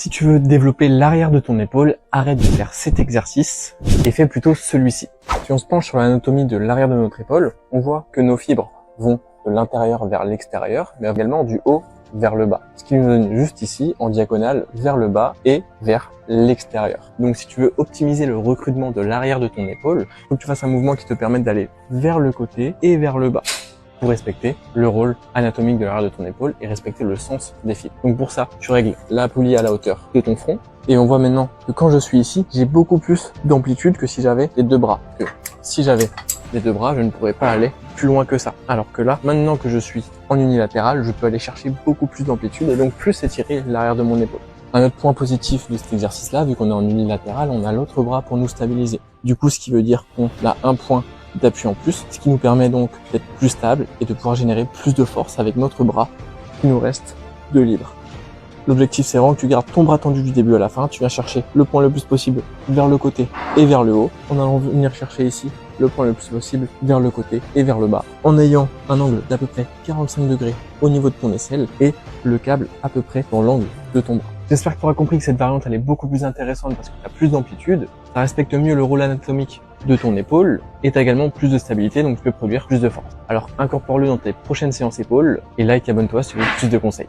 Si tu veux développer l'arrière de ton épaule, arrête de faire cet exercice et fais plutôt celui-ci. Si on se penche sur l'anatomie de l'arrière de notre épaule, on voit que nos fibres vont de l'intérieur vers l'extérieur, mais également du haut vers le bas. Ce qui nous donne juste ici, en diagonale, vers le bas et vers l'extérieur. Donc si tu veux optimiser le recrutement de l'arrière de ton épaule, il faut que tu fasses un mouvement qui te permette d'aller vers le côté et vers le bas pour respecter le rôle anatomique de l'arrière de ton épaule et respecter le sens des fibres. Donc pour ça, tu règles la poulie à la hauteur de ton front et on voit maintenant que quand je suis ici, j'ai beaucoup plus d'amplitude que si j'avais les deux bras. Si j'avais les deux bras, je ne pourrais pas aller plus loin que ça. Alors que là, maintenant que je suis en unilatéral, je peux aller chercher beaucoup plus d'amplitude et donc plus étirer l'arrière de mon épaule. Un autre point positif de cet exercice-là, vu qu'on est en unilatéral, on a l'autre bras pour nous stabiliser. Du coup, ce qui veut dire qu'on a un point d'appui en plus, ce qui nous permet donc d'être plus stable et de pouvoir générer plus de force avec notre bras qui nous reste de libre. L'objectif, c'est vraiment que tu gardes ton bras tendu du début à la fin, tu viens chercher le point le plus possible vers le côté et vers le haut, en allant venir chercher ici le point le plus possible vers le côté et vers le bas, en ayant un angle d'à peu près 45 degrés au niveau de ton aisselle et le câble à peu près dans l'angle de ton bras. J'espère que tu auras compris que cette variante elle est beaucoup plus intéressante parce que tu as plus d'amplitude, ça respecte mieux le rôle anatomique de ton épaule et tu as également plus de stabilité, donc tu peux produire plus de force. Alors incorpore-le dans tes prochaines séances épaules et like et abonne-toi si tu veux plus de conseils.